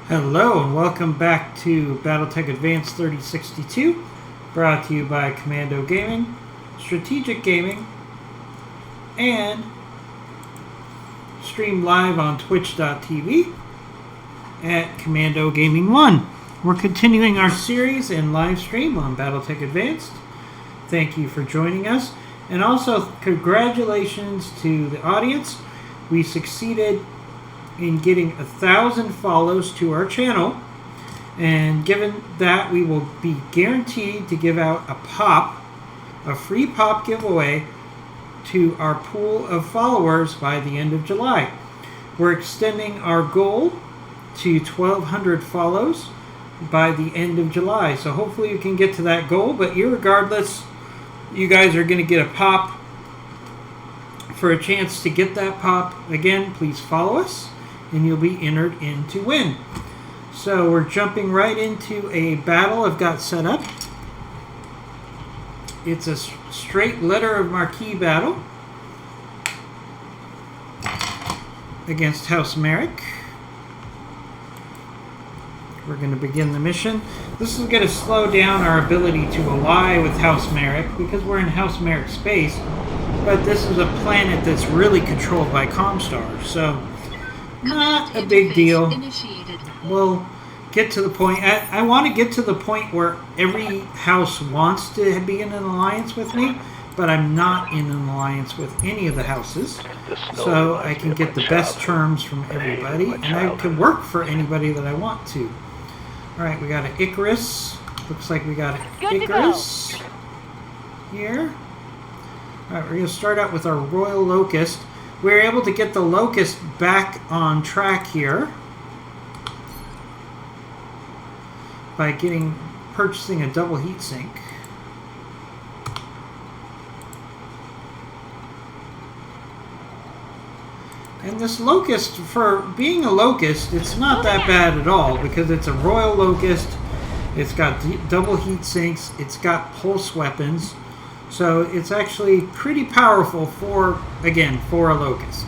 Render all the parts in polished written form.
Hello and welcome back to Battletech Advanced 3062, brought to you by Commando Gaming, Strategic Gaming, and streamed live on twitch.tv at Commando Gaming 1. We're continuing our series in live stream on Battletech Advanced. Thank you for joining us, and also congratulations to the audience. We succeeded in getting 1,000 follows to our channel, and given that, we will be guaranteed to give out a free pop giveaway to our pool of followers by the end of July. We're extending our goal to 1,200 follows by the end of July, so hopefully you can get to that goal. But irregardless, you guys are going to get a pop. For a chance to get that pop, again, please follow us and you'll be entered in to win. So we're jumping right into a battle I've got set up. It's a straight letter of marquee battle against House Merrick. We're going to begin the mission. This is going to slow down our ability to ally with House Merrick because we're in House Merrick space, but this is a planet that's really controlled by Comstar, so not a big deal. We'll get to the point. I want to get to the point where every house wants to be in an alliance with me, but I'm not in an alliance with any of the houses, so I can get the best terms from everybody, and I can work for anybody that I want to. Alright, we got an Icarus. Looks like we got an Icarus here. Alright, we're going to start out with our Royal Locust. We were able to get the Locust back on track here by purchasing a double heat sink. And this Locust, for being a Locust, it's not that bad at all because it's a Royal Locust. It's got double heat sinks. It's got pulse weapons. So it's actually pretty powerful for a Locust.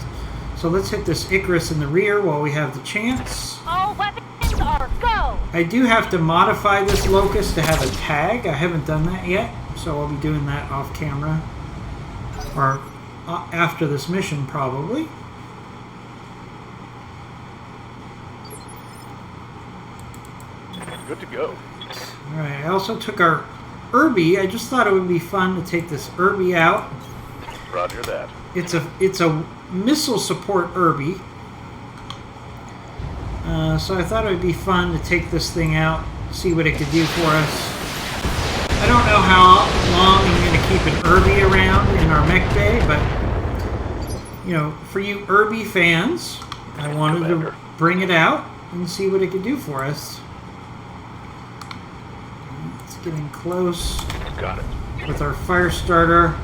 So let's hit this Icarus in the rear while we have the chance. All weapons are go! I do have to modify this Locust to have a tag. I haven't done that yet, so I'll be doing that off camera. Or after this mission, probably. Good to go. Alright, I also took our Irby. I just thought it would be fun to take this Irby out. Roger that. It's a missile support Irby. So I thought it would be fun to take this thing out, see what it could do for us. I don't know how long I'm going to keep an Irby around in our mech bay, but you know, for you Irby fans, I wanted to bring it out and see what it could do for us. Getting close. Got it. With our fire starter.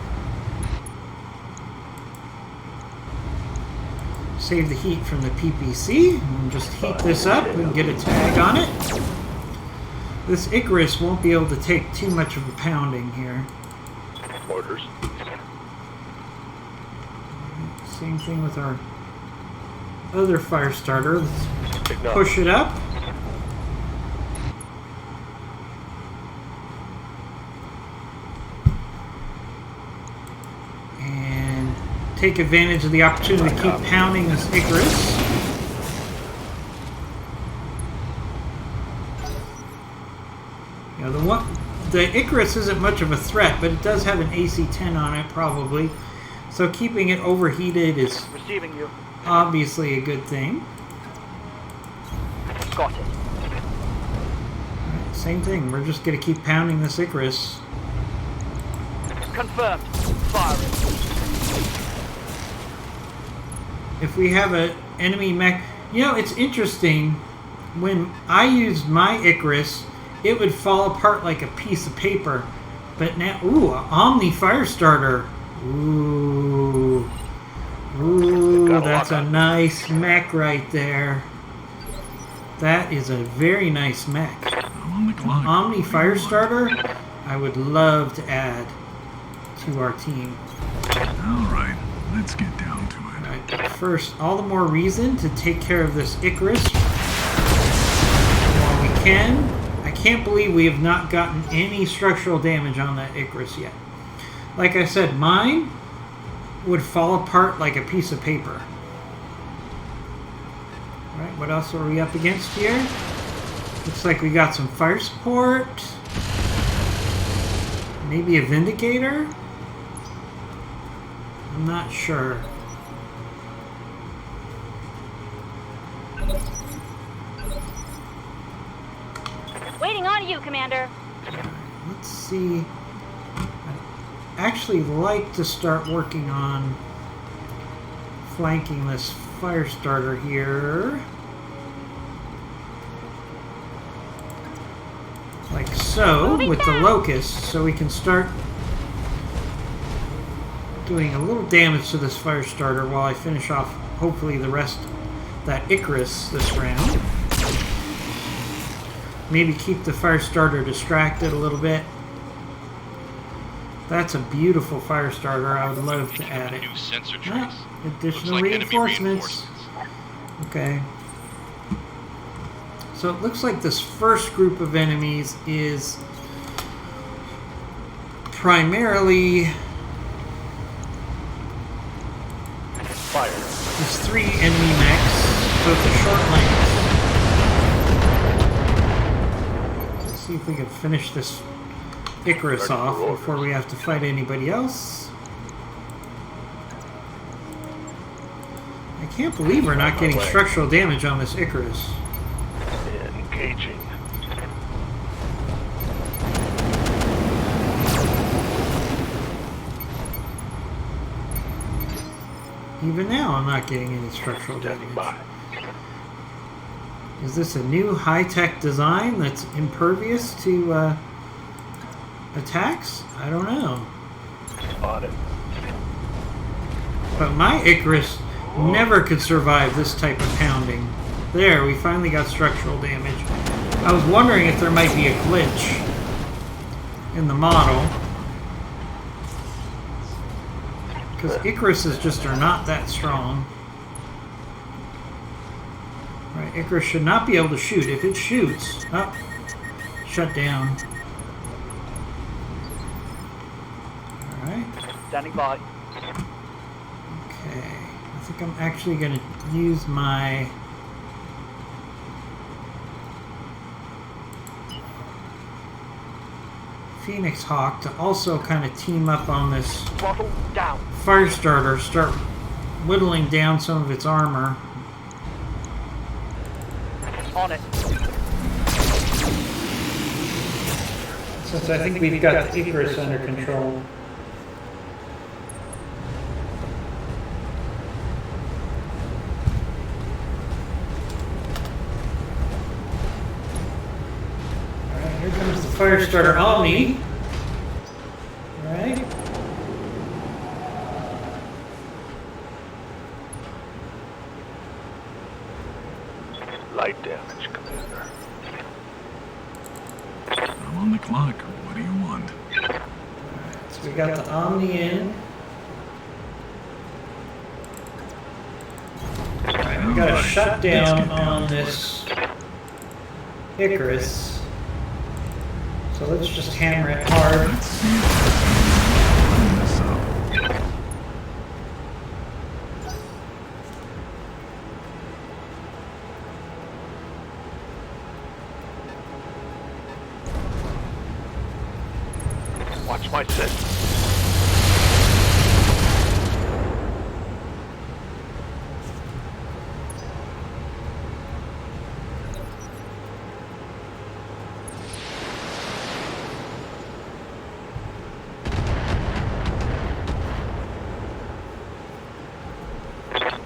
Save the heat from the PPC and just heat this up and get a tag on it. This Icarus won't be able to take too much of a pounding here. Orders. Same thing with our other fire starter. Let's push it up. Take advantage of the opportunity to keep pounding this Icarus. You know, the Icarus isn't much of a threat, but it does have an AC-10 on it, probably. So keeping it overheated is obviously a good thing. Got it. Right, same thing. We're just going to keep pounding this Icarus. Confirmed. Firing. If we have an enemy mech... You know, it's interesting. When I used my Icarus, it would fall apart like a piece of paper. But now... Ooh, an Omni Firestarter. Ooh. Ooh, that's a nice mech right there. That is a very nice mech. Omni Firestarter, I would love to add to our team. Alright, let's get down to it. First, all the more reason to take care of this Icarus. I can't believe we have not gotten any structural damage on that Icarus yet. Like I said, mine would fall apart like a piece of paper. Alright, what else are we up against here? Looks like we got some fire support. Maybe a Vindicator? I'm not sure. Waiting on you, Commander. Let's see. I'd actually like to start working on flanking this fire starter here. Like so, with the locust, so we can start doing a little damage to this fire starter while I finish off, hopefully, the rest of that Icarus this round. Maybe keep the fire starter distracted a little bit. That's a beautiful fire starter. I would love to add it. New sensor trace. Additional Looks like enemy reinforcements. Okay. So it looks like this first group of enemies is primarily Fire. there's 3 enemy mechs, so it's a short length. Let's see if we can finish this Icarus Ready for off orders. before we have to fight anybody else. I can't believe we're not getting structural damage on this Icarus. Engaging. Even now, I'm not getting any structural Standing damage. by. Is this a new high-tech design that's impervious to attacks? I don't know. On it. But my Icarus never could survive this type of pounding. There, we finally got structural damage. I was wondering if there might be a glitch in the model. Because Icaruses just are not that strong. Right, Icarus should not be able to shoot. If it shoots, oh, shut down. Alright. Standing by. Okay. I think I'm actually going to use my Phoenix Hawk to also kind of team up on this Throttle down. fire starter, start whittling down some of its armor. On it. Since I think we've got the Icarus under control. Alright, here comes the fire starter Omni. Alright. Light damage, Commander. I'm on the clock. What do you want? So we got the Omni in. Alright, we got a shutdown on this Icarus. So let's just hammer it hard. Let's see if I can this up. Watch my set.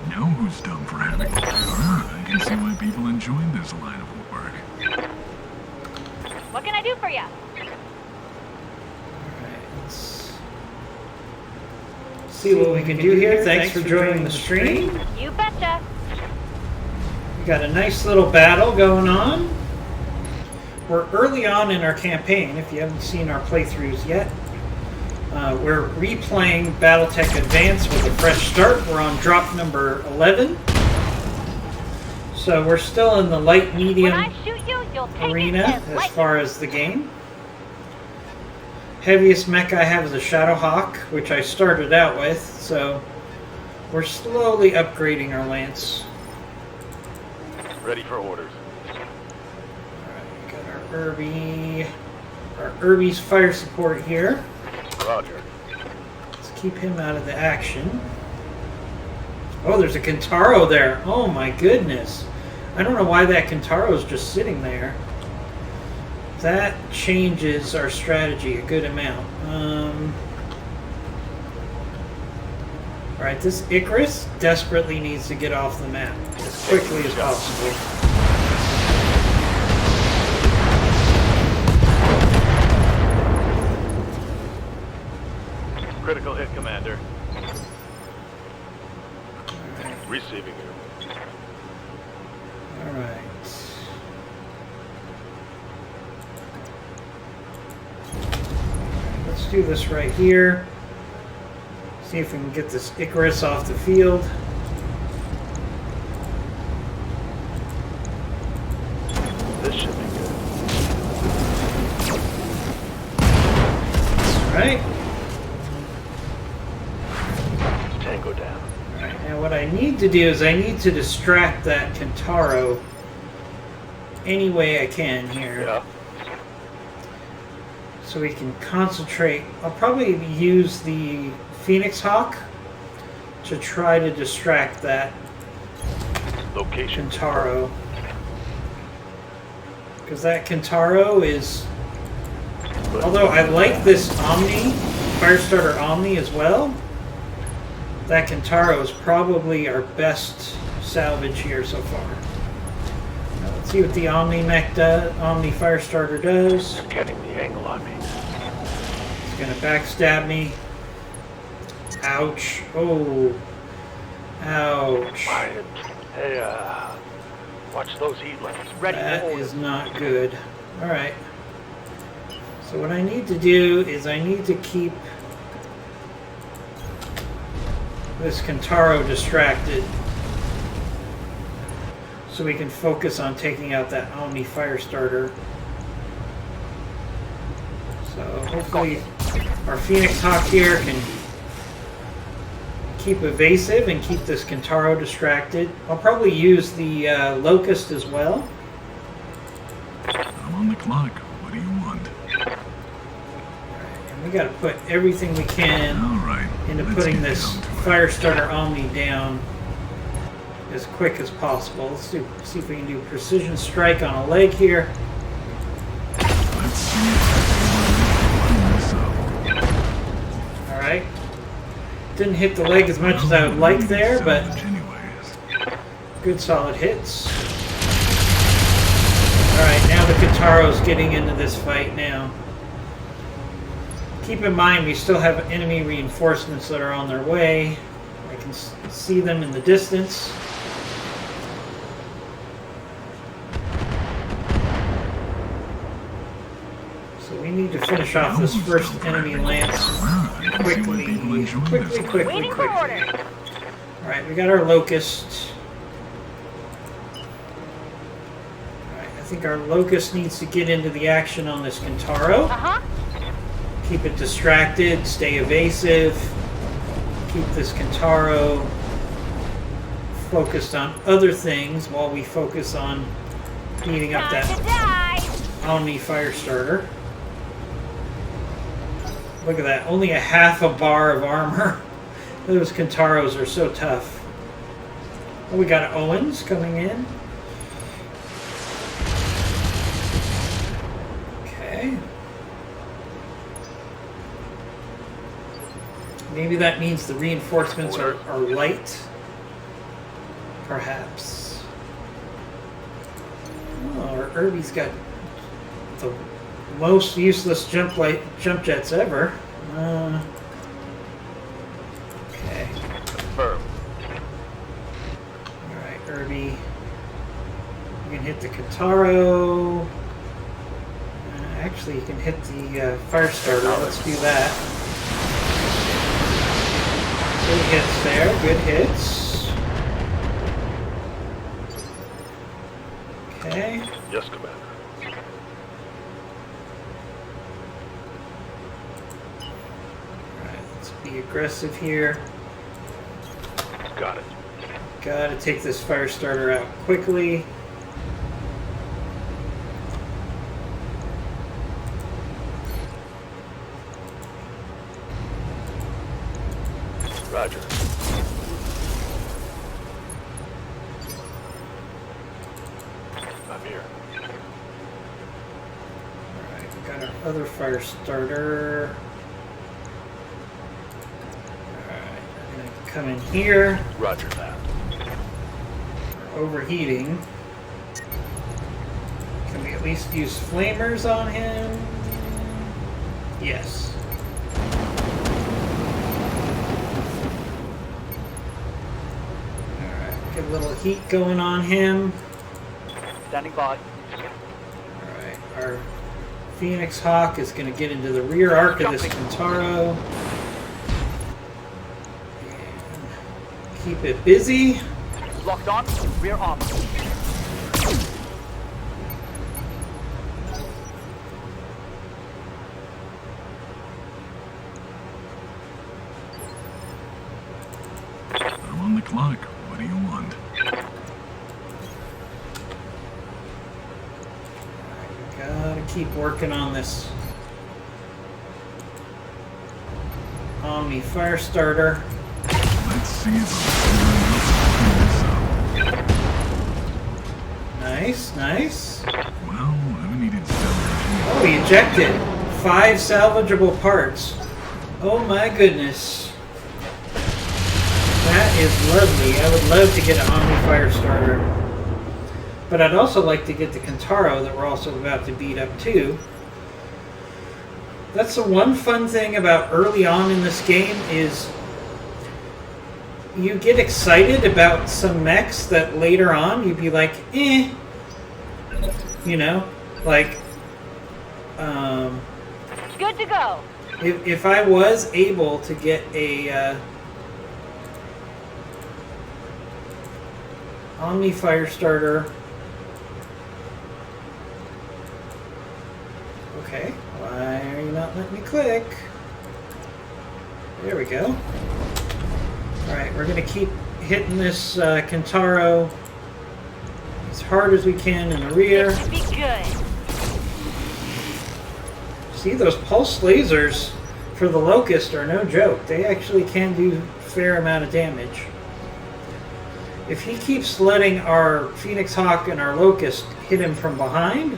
Now who's dumb for having a I can see why people enjoy this line of work. What can I do for you? Alright, let's see what we can do here. Thanks for joining the stream. You betcha. We got a nice little battle going on. We're early on in our campaign, if you haven't seen our playthroughs yet. We're replaying Battletech Advanced with a fresh start. We're on drop number 11. So we're still in the light When medium. I shoot you, you'll You'll take arena it as as far as the game. Heaviest mech I have is a Shadowhawk, which I started out with, so we're slowly upgrading our lance. Ready for orders. Alright, got our Irby's fire support here. Roger. Let's keep him out of the action. Oh, there's a Kentaro there. Oh my goodness. I don't know why that Kentaro is just sitting there. That changes our strategy a good amount. Alright, this Icarus desperately needs to get off the map as quickly as possible. Critical hit, Commander. Alright. Receiving you. Alright. Let's do this right here. See if we can get this Icarus off the field. This should be good. Alright. Tango down. Alright, now what I need to do is I need to distract that Kentaro any way I can here. Yeah. So we can concentrate. I'll probably use the Phoenix Hawk to try to distract that Location. Kentaro. Because that Kentaro is... Although I like this Omni, Firestarter Omni as well, that Kentaro is probably our best salvage here so far. Now let's see what the Omni mech does, Omni Firestarter does. They're getting the angle on me. It's gonna backstab me. Ouch. Oh. Ouch. Quiet. Hey, watch those heat lamps. ready for That orders. is not good. Alright. So what I need to do is I need to keep this Kentaro distracted so we can focus on taking out that Omni Firestarter. So hopefully our Phoenix Hawk here can keep evasive and keep this Kentaro distracted. I'll probably use the Locust as well. I'm on the clock. What do you want? And we got to put everything we can All right. into let's putting get this down to it. Firestarter Omni down as quick as possible. Let's see if we can do precision strike on a leg here. Let's see if I can line this up. Alright. Didn't hit the leg as much as I would like there, but Salvage anyways. good solid hits. Alright, now the Kentaro's getting into this fight now. Keep in mind we still have enemy reinforcements that are on their way. I can see them in the distance. So we need to finish off this first enemy lance quickly. Waiting for orders. Alright, we got our Locust. Alright, I think our Locust needs to get into the action on this Kentaro. Uh-huh. Keep it distracted, stay evasive. Keep this Kentaro focused on other things while we focus on beating up Time to that die. Omni Firestarter. Look at that, only a half a bar of armor. Those Kentaros are so tough. Oh, we got Owens coming in. Okay. Maybe that means the reinforcements are light. Perhaps. Oh, our Irby's got the most useless jump jets ever. Okay. Confirmed. Alright, Irby. You can hit the Kentaro. Actually, you can hit the Firestarter. Let's do that. Good hits there. Good hits. Okay. Yes, Commander. be aggressive here. Got it. Gotta take this fire starter out quickly. Roger. I'm here. Alright, we got our other fire starter. Alright, we're gonna come in here. Roger that. We're overheating. Can we at least use flamers on him? Yes. Get a little heat going on him. Standing by. Alright, our Phoenix Hawk is going to get into the rear arc of this Kentaro. And keep it busy. Locked on. Rear armor. I'm on the clock. What do you want? Gotta keep working on this Omni Fire Starter. Let's see if I'm clear enough to clean this up. Nice, nice. Well, I've needed salvaging. Oh, he ejected 5 salvageable parts. Oh my goodness. That is lovely. I would love to get an Omni Fire Starter. But I'd also like to get the Kentaro that we're also about to beat up too. That's the one fun thing about early on in this game is you get excited about some mechs that later on you'd be like, eh. You know? Like, Good to go. if I was able to get a Omni Fire Starter. Okay, why are you not letting me click? There we go. Alright, we're going to keep hitting this Kentaro as hard as we can in the rear. Be good. See, those pulse lasers for the Locust are no joke. They actually can do a fair amount of damage. If he keeps letting our Phoenix Hawk and our Locust hit him from behind,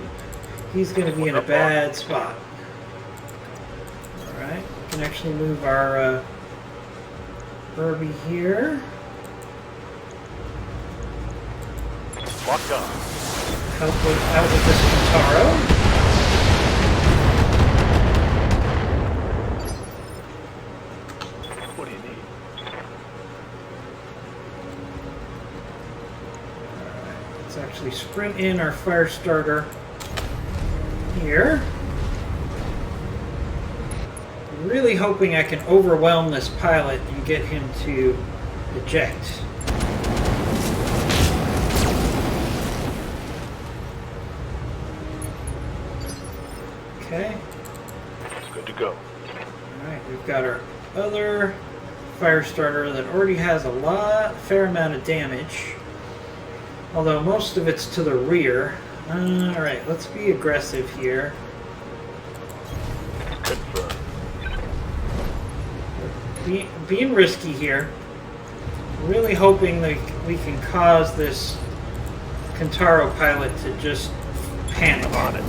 he's going to be in a bad spot. Alright, we can actually move our Herbie here. Locked on. Help out with this Kentaro. What do you need? Let's actually sprint in our fire starter here. I'm really hoping I can overwhelm this pilot and get him to eject. Okay. Good to go. Alright, we've got our other fire starter that already has a fair amount of damage. Although most of it's to the rear. Alright, let's be aggressive here. Confirm. Being risky here. Really hoping that we can cause this Kentaro pilot to just panic. I'm on it.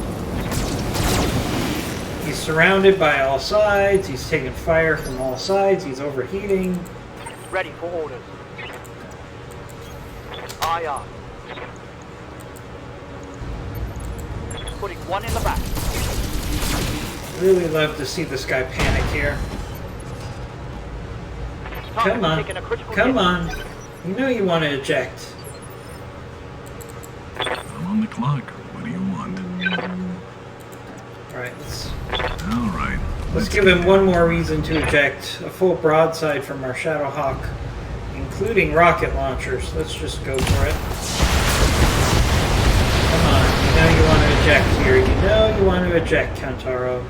He's surrounded by all sides. He's taking fire from all sides. He's overheating. Ready for orders. Aye, aye. Putting one in the back. Really love to see this guy panic here. Come on. Taking a critical Come hit. on. You know you want to eject. I'm on the clock. What do you want? Alright, Alright. let's give him one more reason to eject. A full broadside from our Shadowhawk, including rocket launchers. Let's just go for it. Come on. You know you want to eject here. You know you want to eject, Kentaro.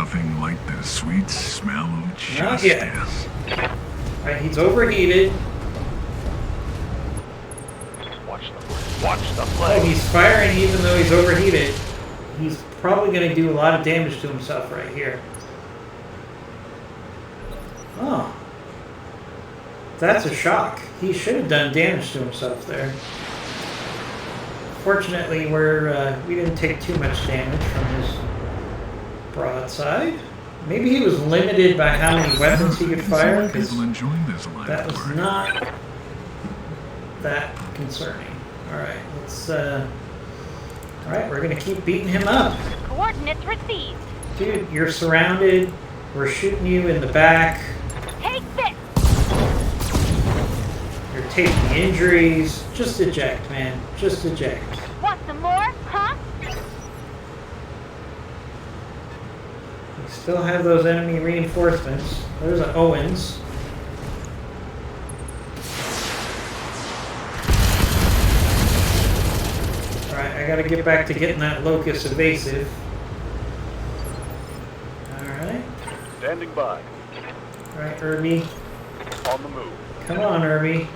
nothing like the sweet smell of Not justice. yet. Alright, he's overheated. Watch the Oh, play. he's firing even though he's overheated. He's probably going to do a lot of damage to himself right here. Oh. That's a shock. He should have done damage to himself there. Fortunately, we didn't take too much damage from his broadside. Maybe he was limited by how many weapons he could fire, because People enjoying this line that of was work. not that concerning. Alright, let's alright, we're gonna keep beating him up. Coordinates received. Dude, you're surrounded. We're shooting you in the back. Take this. You're taking injuries. Just eject, man. Just eject. Want some more? Huh? We still have those enemy reinforcements. There's an Owens. Alright, I gotta get back to getting that locust evasive. Alright. Standing by. Alright, Irby. On the move. Come on, Irby.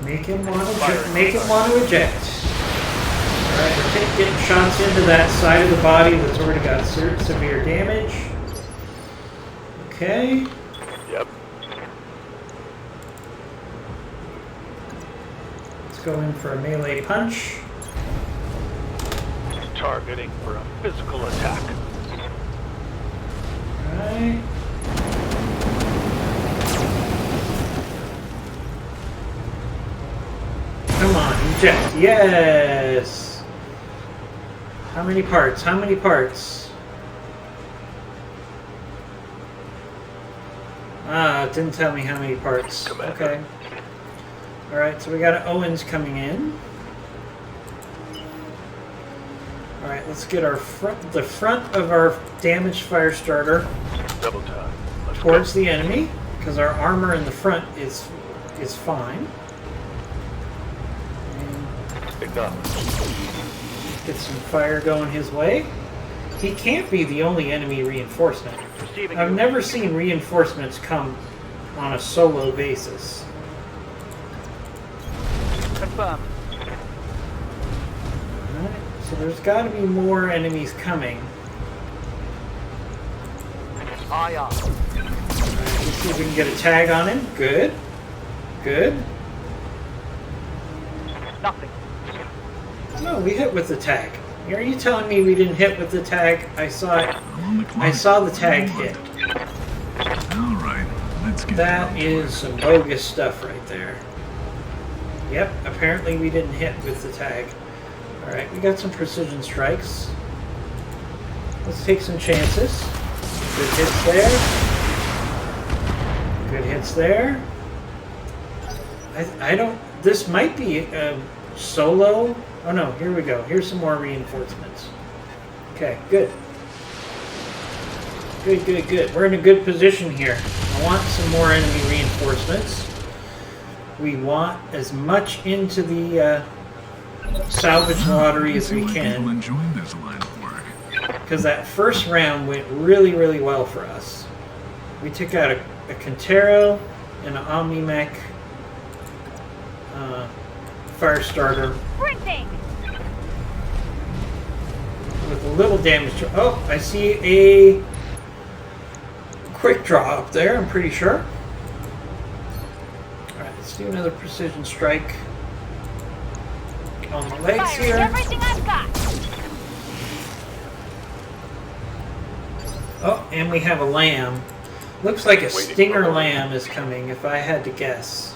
Make him want to eject. Alright, we're getting shots into that side of the body that's already got severe damage. Okay. Yep. Let's go in for a melee punch. Targeting for a physical attack. Alright. Come on, eject. Yes! How many parts? How many parts? Ah, it didn't tell me how many parts. Commander. Okay. Alright, so we got an Owens coming in. Alright, let's get the front of our damaged fire starter Double time. Let's towards the enemy, because our armor in the front is fine. go. Acknowledge. Get some fire going his way. He can't be the only enemy reinforcement. Receiving I've you. never seen reinforcements come on a solo basis. Confirmed. Alright, so there's got to be more enemies coming. Aye, aye. Let's see if we can get a tag on him. Good. Good. Nothing. No, we hit with the tag. Are you telling me we didn't hit with the tag? I saw it. I'm on the clock. I saw the tag hit. All right, let's get That down to is it. some bogus stuff right there. Yep, apparently we didn't hit with the tag. Alright, we got some precision strikes. Let's take some chances. Good hits there. Good hits there. I don't... This might be solo... Oh no, here we go. Here's some more reinforcements. Okay, good. Good, good, good. We're in a good position here. I want some more enemy reinforcements. We want as much into the salvage lottery as we People can, enjoying this line of work. because that first round went really, really well for us. We took out a Quintero and an Omni-Mech fire starter Sprinting. with a little damage to... Oh, I see a quick draw up there, I'm pretty sure. Alright, let's do another precision strike on the legs Firing here. everything I've got. Oh, and we have a lamb. Looks like a Waiting stinger for- lamb is coming, if I had to guess.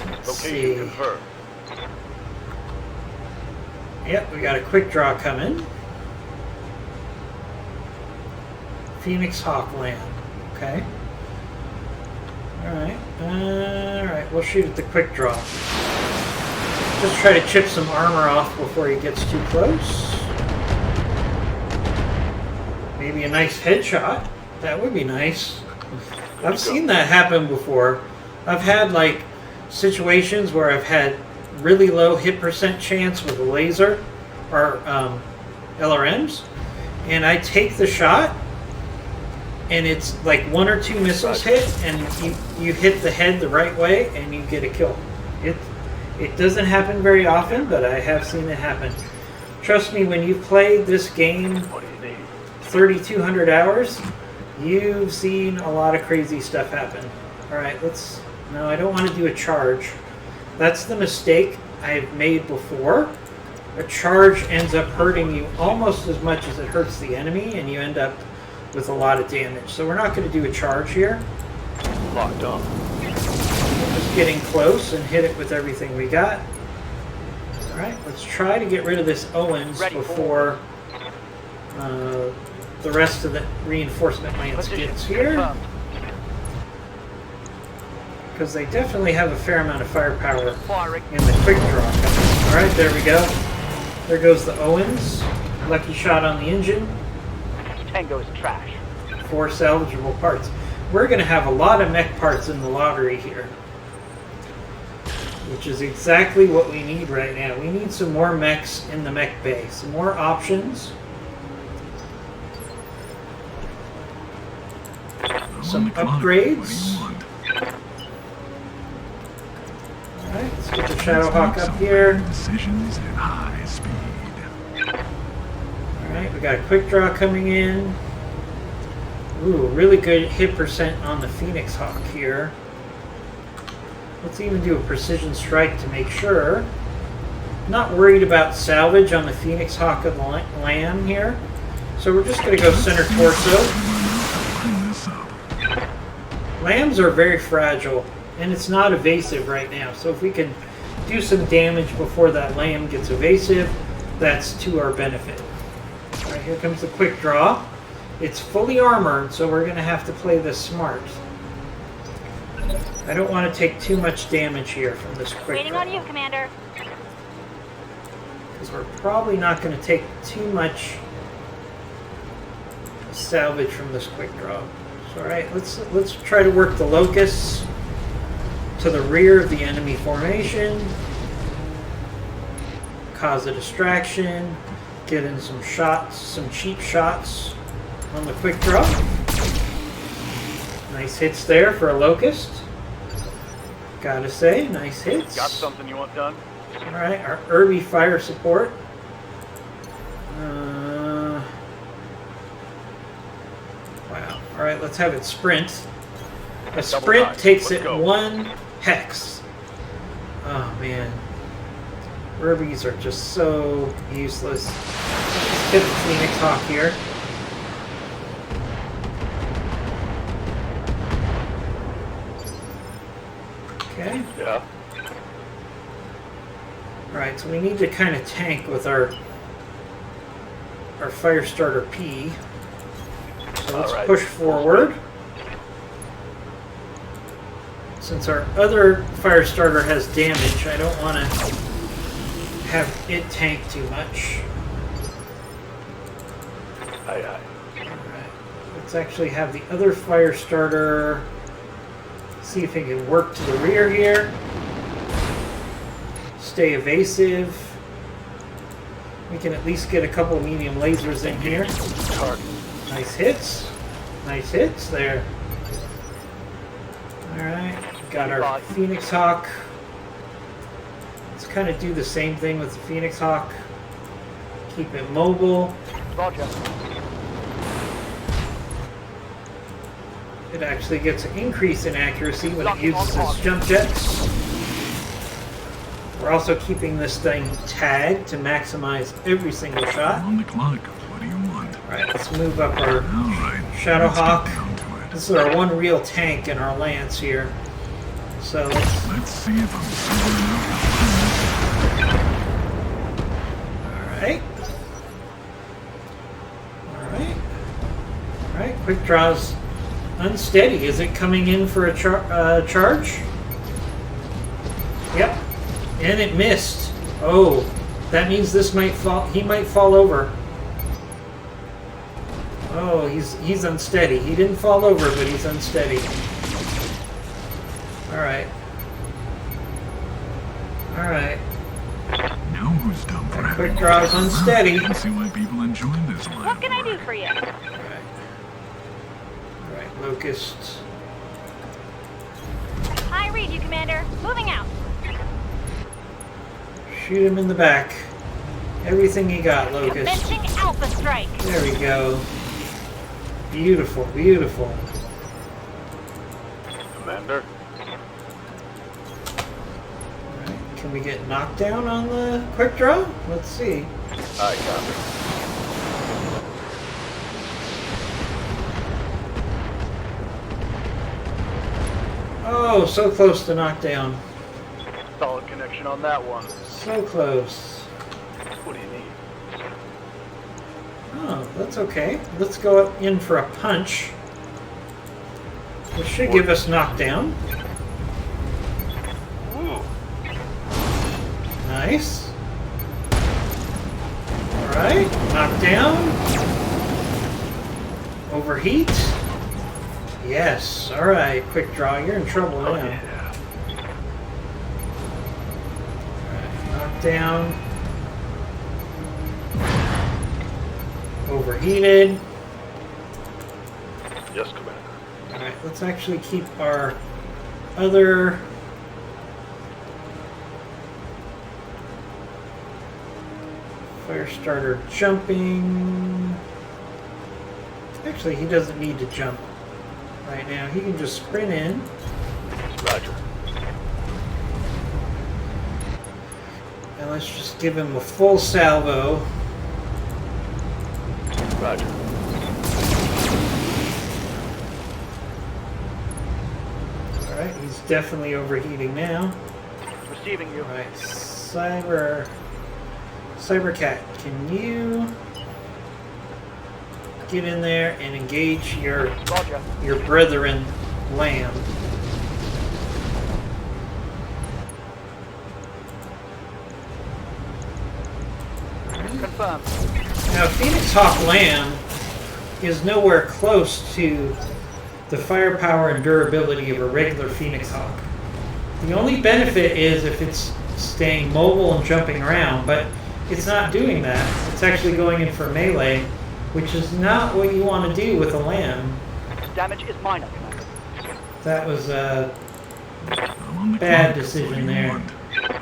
Let's Location see. confirmed. Yep, we got a quick draw coming. Phoenix Hawk lamb. Okay. Alright. Alright, we'll shoot at the quick draw. Just try to chip some armor off before he gets too close. Maybe a nice headshot. That would be nice. I've seen that happen before. I've had like situations where I've had really low hit percent chance with a laser or LRMs, and I take the shot, and it's like 1 or 2 missiles hit, and you hit the head the right way, and you get a kill. It doesn't happen very often, but I have seen it happen. Trust me, when you've played this game What do you need? 3,200 hours, you've seen a lot of crazy stuff happen. Alright, no, I don't want to do a charge. That's the mistake I've made before. A charge ends up hurting you almost as much as it hurts the enemy, and you end up with a lot of damage. So we're not going to do a charge here. Locked on. Just getting close and hit it with everything we got. Alright, let's try to get rid of this Owens before the rest of the reinforcement lance Position gets here. confirmed. Because they definitely have a fair amount of firepower Firing. in the quick draw coming. Alright, there we go. There goes the Owens. Lucky shot on the engine. Tango is trash. 4 salvageable parts. We're going to have a lot of mech parts in the lottery here. Which is exactly what we need right now. We need some more mechs in the mech bay. Some more options. Some upgrades. Alright, let's get the Shadowhawk up here. Decisions at high speed. Alright, we got a quick draw coming in. Ooh, really good hit percent on the Phoenix Hawk here. Let's even do a precision strike to make sure. Not worried about salvage on the Phoenix Hawk of the Lamb here. So we're just going to go center torso. Lambs are very fragile, and it's not evasive right now. So if we can do some damage before that Lamb gets evasive, that's to our benefit. Alright, here comes the quick draw. It's fully armored, so we're going to have to play this smart. I don't want to take too much damage here from this quick Waiting draw. on you, Commander. Because we're probably not going to take too much salvage from this quick draw. So, alright, let's try to work the locusts to the rear of the enemy formation. Cause a distraction. Get in some shots, some cheap shots on the quick draw. Nice hits there for a locust. Gotta say, nice hits. Got something you want done? Alright, our Irby fire support. Wow. Alright, let's have it sprint. A sprint nine. takes Let's it go. 1 hex. Oh man. Irbies are just so useless. Let's just get the Phoenix Hawk here. Okay. Yeah. Right, so we need to kind of tank with our Firestarter P. So let's Alright. push forward. Since our other Firestarter has damage, I don't want to have it tank too much. Aye, aye. Alright, let's actually have the other Firestarter see if it can work to the rear here. Stay evasive. We can at least get a couple of medium lasers in here. Target. Nice hits. Nice hits there. Alright, got our Phoenix Hawk. Let's kind of do the same thing with the Phoenix Hawk. Keep it mobile. Roger. It actually gets an increase in accuracy when it Locking on uses its target. jump jets. We're also keeping this thing tagged to maximize every single shot. On the clock. What do you want? Alright, let's move up our All right. Shadowhawk. Let's get down to it. This is our one real tank in our lance here. So Let's see if I'm silver enough. alright. Alright. Alright, quick draws unsteady. Is it coming in for a charge? Yep. And it missed. Oh, that means this might fall. He might fall over. Oh, he's unsteady. He didn't fall over, but he's unsteady. All right. All right. Now Now who's dumb for having quick draw is unsteady. I can see why people enjoy this line What of can I do work. for you? Alright, Locust. I read you, Commander. Moving out. Shoot him in the back. Everything you got, Locust. Commencing Alpha Strike. There we go. Beautiful, beautiful. Commander? Alright, can we get knocked down on the quick draw? Let's see. I copy. Oh, so close to knockdown. Solid connection on that one. So close. What do you need? Oh, that's okay. Let's go up in for a punch. This should give us knockdown. Ooh. Nice. Alright, knockdown. Overheat. Yes, alright, quick draw. You're in trouble now. Oh, yeah. Alright, knockdown. Overheated. Yes, Commander. Alright, let's actually keep our other fire starter jumping. Actually, he doesn't need to jump right now. He can just sprint in. Roger. And let's just give him a full salvo. Roger. Alright, he's definitely overheating now. Receiving you. Alright, Cybercat, can you get in there and engage your Roger. brethren Lamb? Confirmed. Now, Phoenix Hawk Lamb is nowhere close to the firepower and durability of a regular Phoenix Hawk. The only benefit is if it's staying mobile and jumping around, but it's not doing that. It's actually going in for melee, which is not what you want to do with a Lamb. Damage is minor, Commander. That was a I'm on the bad clock. decision What do you there. want?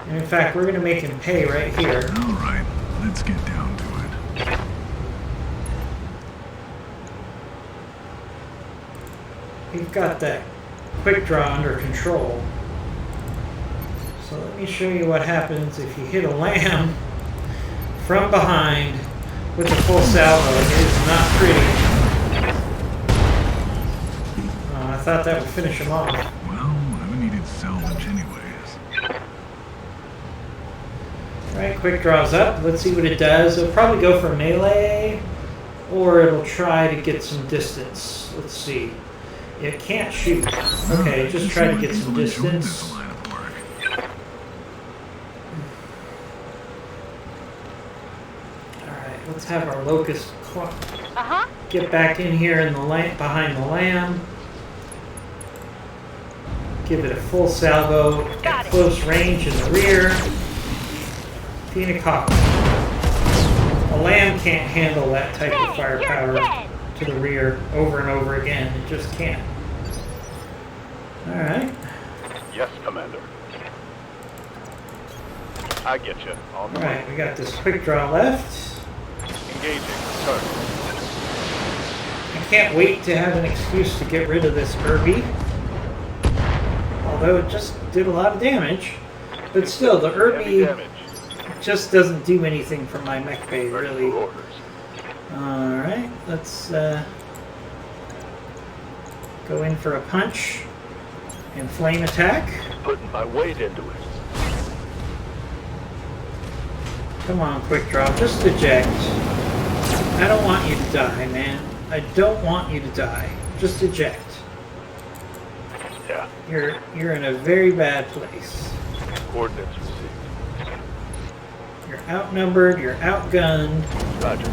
And in fact, we're going to make him pay right here. All right, let's get down to it. We've got that quick draw under control. So let me show you what happens if you hit a Lamb from behind with a full salvo. It is not pretty. I thought that would finish him off. Well, I needed salvage anyways. Alright, quick draws up. Let's see what it does. It'll probably go for melee, or it'll try to get some distance. Let's see. It can't shoot. Okay, just try to get some distance. This line of work. Alright, let's have our Locust Uh-huh. get back in here in the behind the Lamb. Give it a full salvo Got at it. close range in the rear. Phoenix Hawk. A Lamb can't handle that type of Hey, you're firepower dead. to the rear over and over again. It just can't. Alright. Yes, Commander. I get you. On the Alright, we got this quick draw left. Engaging. Turn. I can't wait to have an excuse to get rid of this Irby. Although it just did a lot of damage. But still, the Heavy Irby damage. just doesn't do anything for my mech bay, Ready really. for orders. Alright, let's go in for a punch and flame attack. Putting my weight into it. Come on, quick draw, just eject. I don't want you to die, man. I don't want you to die. Just eject. Yeah. You're in a very bad place. Coordinates received. You're outnumbered, you're outgunned, Roger.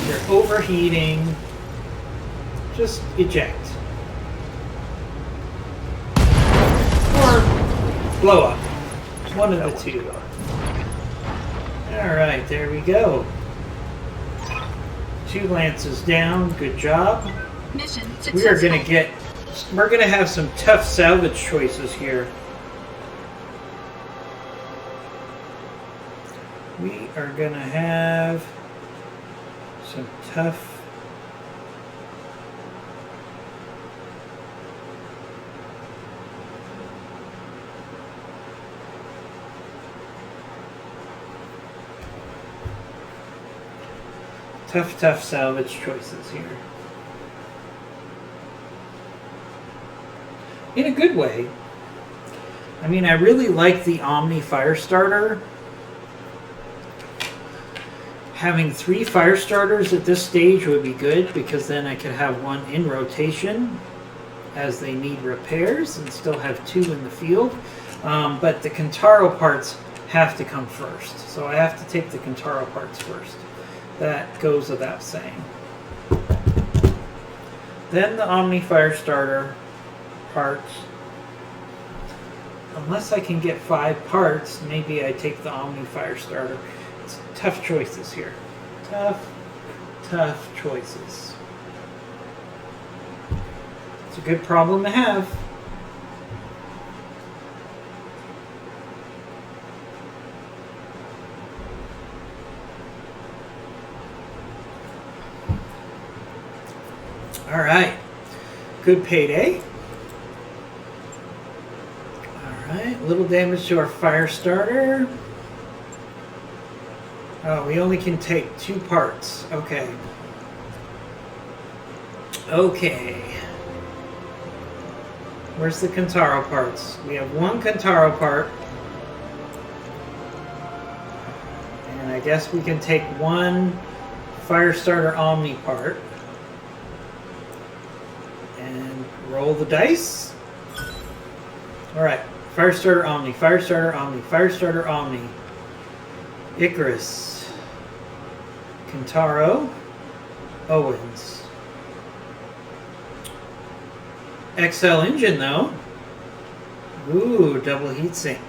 you're overheating. Just eject. Or blow up. One of the two. Alright, there we go. 2 lances down. Good job. Mission successful. We're gonna have some tough salvage choices here. We are gonna have some tough salvage choices here. In a good way. I mean, I really like the Omni Firestarter. Having 3 Firestarters at this stage would be good, because then I could have 1 in rotation as they need repairs and still have 2 in the field. But the Kintaro parts have to come first. So I have to take the Kintaro parts first. That goes without saying. Then the Omni Firestarter parts. Unless I can get 5 parts, maybe I take the Omni Firestarter. It's tough choices here. Tough choices. It's a good problem to have. All right, good payday. All right, little damage to our Firestarter. Oh, we only can take 2 parts. Okay. Where's the Kintaro parts? We have 1 Kintaro part. And I guess we can take 1 Firestarter Omni part. And roll the dice. Alright. Firestarter Omni, Firestarter Omni, Firestarter Omni. Icarus. Kintaro. Owens. XL engine though. Ooh, double heatsink.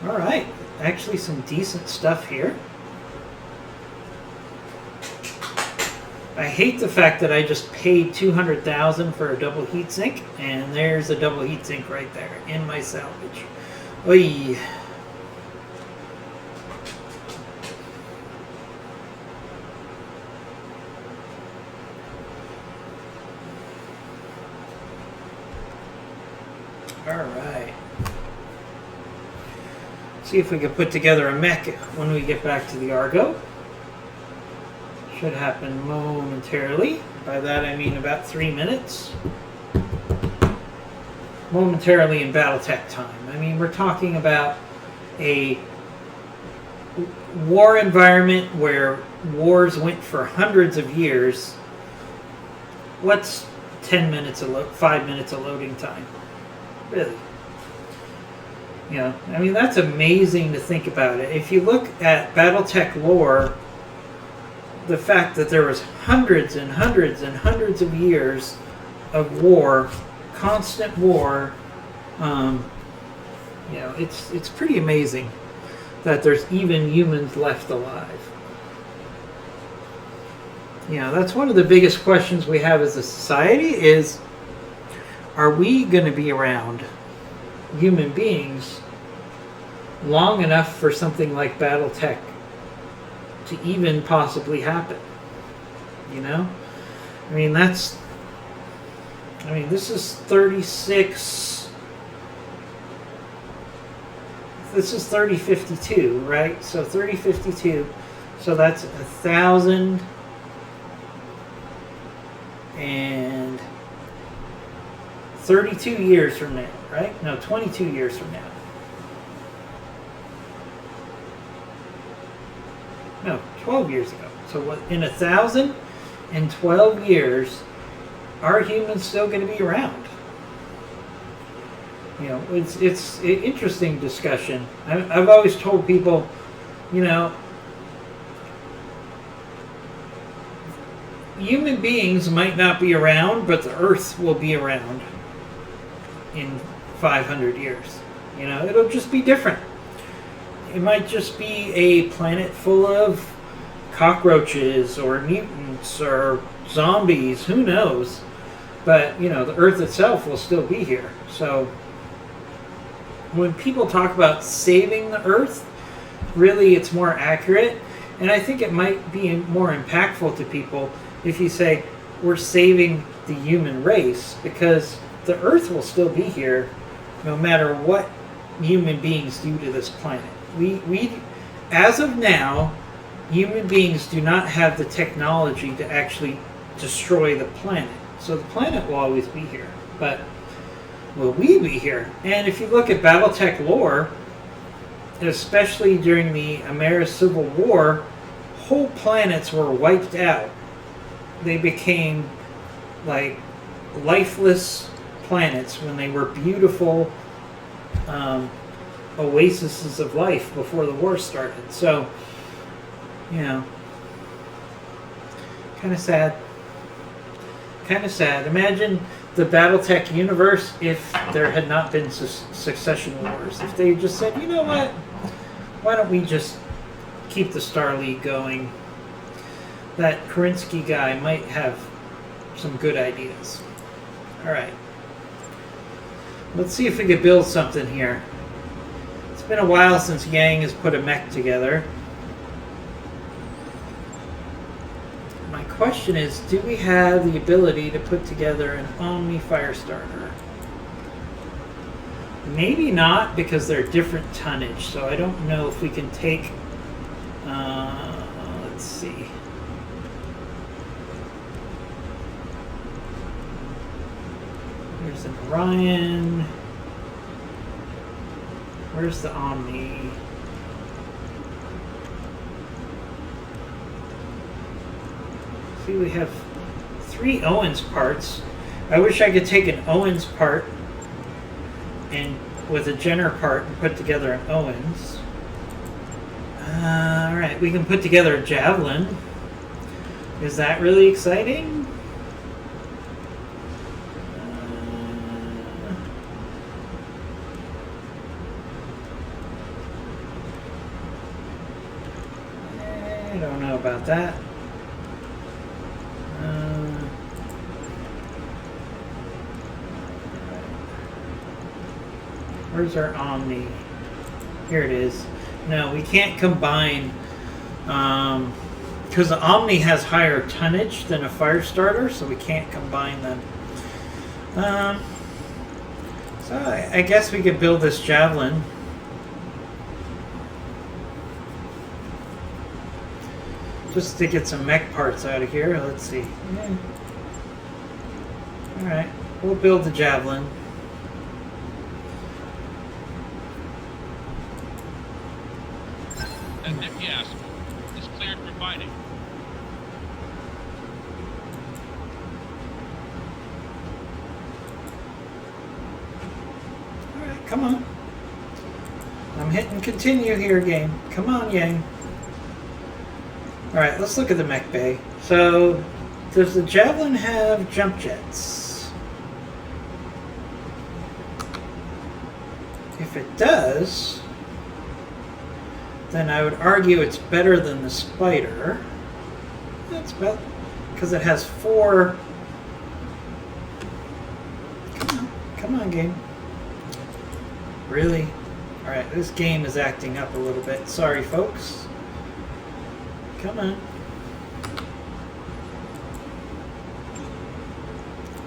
Alright. Actually some decent stuff here. I hate the fact that I just paid $200,000 for a double heatsink, and there's a double heatsink right there in my salvage. Oy. Alright. See if we can put together a mech when we get back to the Argo. Should happen momentarily. By that I mean about 3 minutes. Momentarily in Battletech time. I mean, we're talking about a war environment where wars went for hundreds of years. What's 10 minutes of 5 minutes of loading time? Really? You know, I mean, that's amazing to think about it. If you look at Battletech lore, the fact that there was hundreds and hundreds and hundreds of years of war, constant war, you know, it's pretty amazing that there's even humans left alive. You know, that's one of the biggest questions we have as a society is, are we going to be around, human beings, long enough for something like Battletech to even possibly happen? You know? I mean, this is 36. This is 3052, right? So 3052. So that's 1,000 and 32 years from now, right? No, 22 years from now. No, 12 years ago. So what, in 1,012 years, are humans still going to be around? You know, it's an interesting discussion. I've always told people, you know, human beings might not be around, but the Earth will be around in 500 years. You know, it'll just be different. it might just be a planet full of cockroaches or mutants or zombies. Who knows? But, you know, the Earth itself will still be here. So when people talk about saving the Earth, really it's more accurate. And I think it might be more impactful to people if you say we're saving the human race, because the Earth will still be here no matter what human beings do to this planet. We as of now, human beings do not have the technology to actually destroy the planet. So the planet will always be here. But will we be here? And if you look at Battletech lore, especially during the American Civil War, whole planets were wiped out. They became like lifeless planets when they were beautiful oases of life before the war started. So, you know, kind of sad. Kind of sad. Imagine the Battletech universe if there had not been succession wars. If they just said, you know what, why don't we just keep the Star League going? That Kerensky guy might have some good ideas. Alright. Let's see if we could build something here. It's been a while since Yang has put a mech together. My question is, do we have the ability to put together an Omni Firestarter? Maybe not, because they're different tonnage, so I don't know if we can take... let's see. There's an Orion. Where's the Omni? See, we have 3 Owens parts. I wish I could take an Owens part and with a Jenner part and put together an Owens. Alright, we can put together a Javelin. Is that really exciting? I don't know about that. Where's our Omni? Here it is. No, we can't combine, because the Omni has higher tonnage than a Firestarter, so we can't combine them. So I guess we could build this Javelin. Just to get some mech parts out of here. Let's see. Yeah. Alright, we'll build the Javelin. And gas is cleared for fighting. Alright, come on. I'm hitting continue here, game. Come on, Yang. Alright, let's look at the mech bay. So, does the Javelin have jump jets? If it does, then I would argue it's better than the Spider. That's about, because it has 4. Come on, game. Really? Alright, this game is acting up a little bit. Sorry, folks. Come on.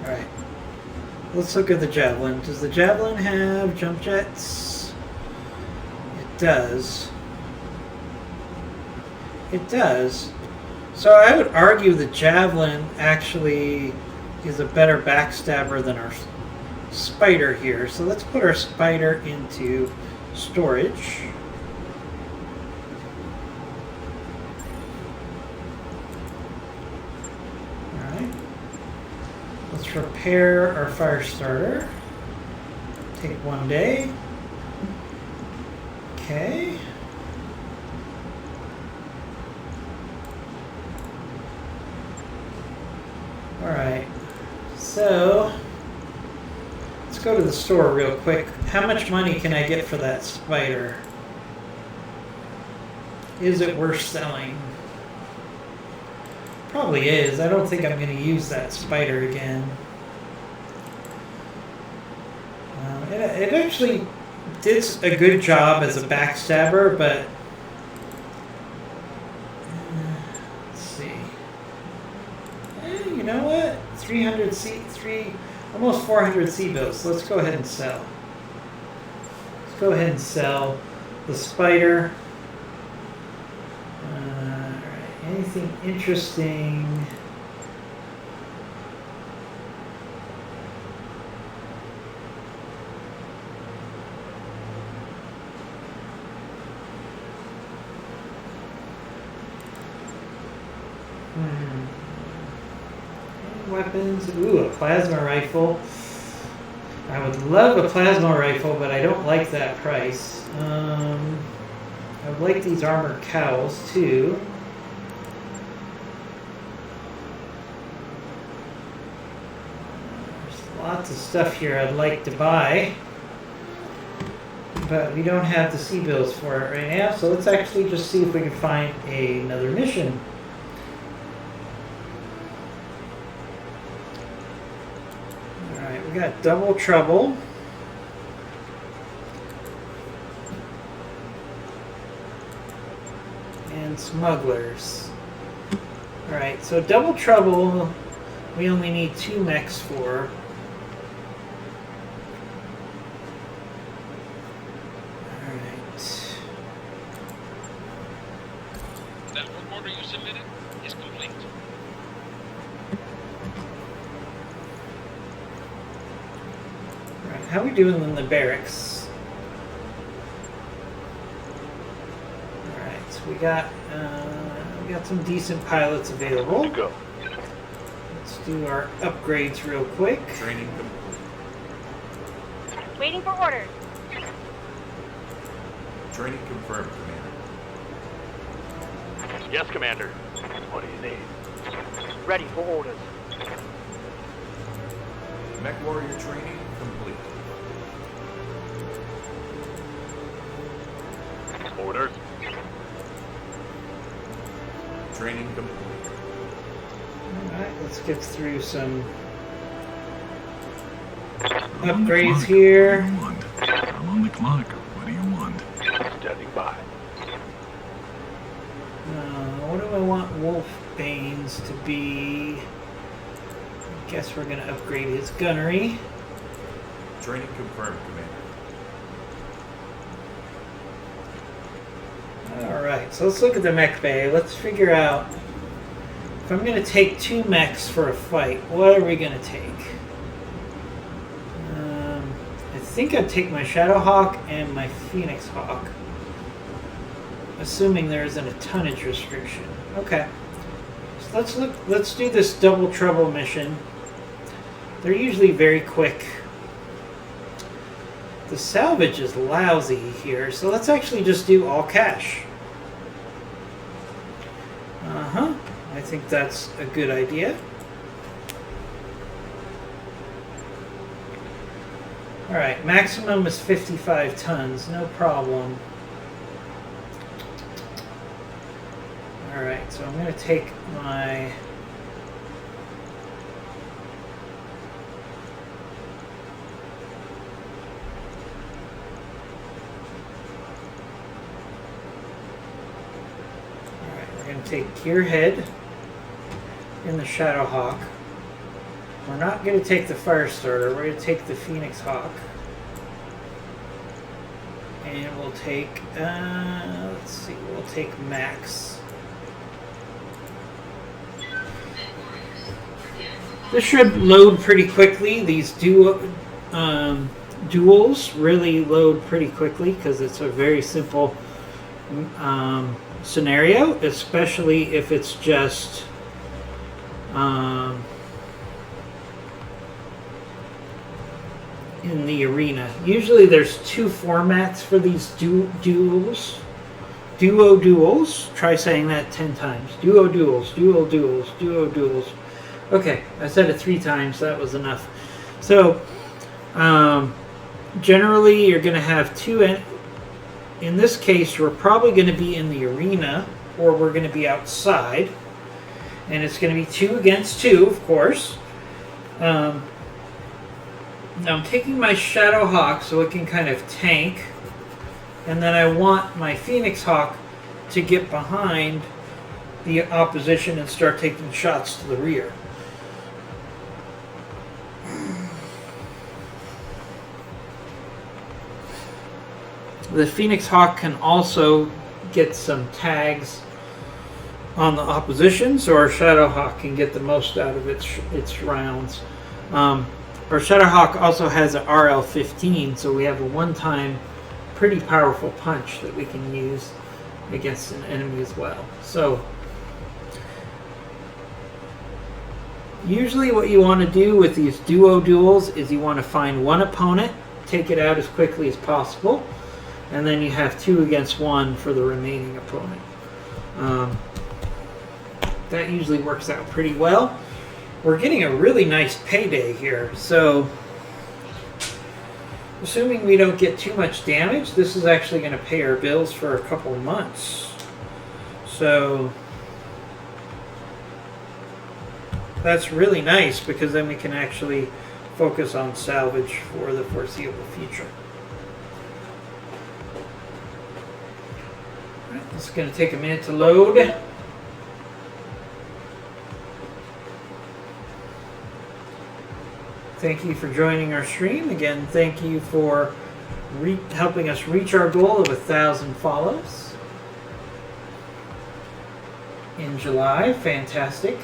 Alright. Let's look at the Javelin. Does the Javelin have jump jets? It does. It does. So I would argue the Javelin actually is a better backstabber than our Spider here. So let's put our Spider into storage. Alright. Let's repair our Firestarter. Take 1 day. Okay. Alright, so let's go to the store real quick. How much money can I get for that Spider? Is it worth selling? Probably is. I don't think I'm going to use that spider again. It actually did a good job as a backstabber, but let's see. You know what? 3 almost 400 C-bills. Let's go ahead and sell. Let's go ahead and sell the spider. Alright, anything interesting? Any weapons? Ooh, a plasma rifle. I would love a plasma rifle, but I don't like that price. I would like these armored cows too. There's lots of stuff here I'd like to buy, but we don't have the C-bills for it right now, so let's actually just see if we can find another mission. Alright, we got Double Trouble. And Smugglers. Alright, so Double Trouble we only need 2 mechs for. That work order you submitted is complete. Alright, how are we doing in the barracks? Alright, so we got some decent pilots available. Good to go. Let's do our upgrades real quick. Training complete. Waiting for orders. Training confirmed, Commander. Yes, Commander. What do you need? Ready for orders. Mech warrior training complete. Orders. Training complete. Alright, let's get through some I'm on the upgrades clock. here. What do you want? I'm on the clock. What do you want? Standing by. What do I want Wolfbane's to be? I guess we're going to upgrade his gunnery. Training confirmed, Commander. Alright, so let's look at the mech bay. Let's figure out if I'm going to take 2 mechs for a fight, what are we going to take? I think I'd take my Shadowhawk and my Phoenix Hawk. Assuming there isn't a tonnage restriction. Okay. So let's do this Double Trouble mission. They're usually very quick. The salvage is lousy here, so let's actually just do all cash. I think that's a good idea. Alright, maximum is 55 tons, no problem. Alright, so I'm going to take my... Alright, we're going to take Gearhead and the Shadowhawk. We're not going to take the Firestarter, we're going to take the Phoenix Hawk. And we'll take, let's see, we'll take Max. This should load pretty quickly. These duels really load pretty quickly because it's a very simple scenario, especially if it's just in the arena. Usually there's 2 formats for these duels. Duo duels. Try saying that 10 times. Duo duels, duo duels, duo duels. Okay, I said it 3 times. That was enough. So, generally you're going to have 2 in this case, we're probably going to be in the arena, or we're going to be outside. And it's going to be 2 against 2, of course. Now I'm taking my Shadow Hawk so it can kind of tank. And then I want my Phoenix Hawk to get behind the opposition and start taking shots to the rear. The Phoenix Hawk can also get some tags on the opposition, so our Shadow Hawk can get the most out of its rounds. Our Shadow Hawk also has an RL-15, so we have a one-time pretty powerful punch that we can use against an enemy as well. So usually what you want to do with these duo duels is you want to find one opponent, take it out as quickly as possible, and then you have 2 against 1 for the remaining opponent. That usually works out pretty well. We're getting a really nice payday here, so assuming we don't get too much damage, this is actually going to pay our bills for a couple months. So that's really nice, because then we can actually focus on salvage for the foreseeable future. All right, this is going to take a minute to load. Thank you for joining our stream. Again, thank you for helping us reach our goal of 1,000 follows in July. Fantastic.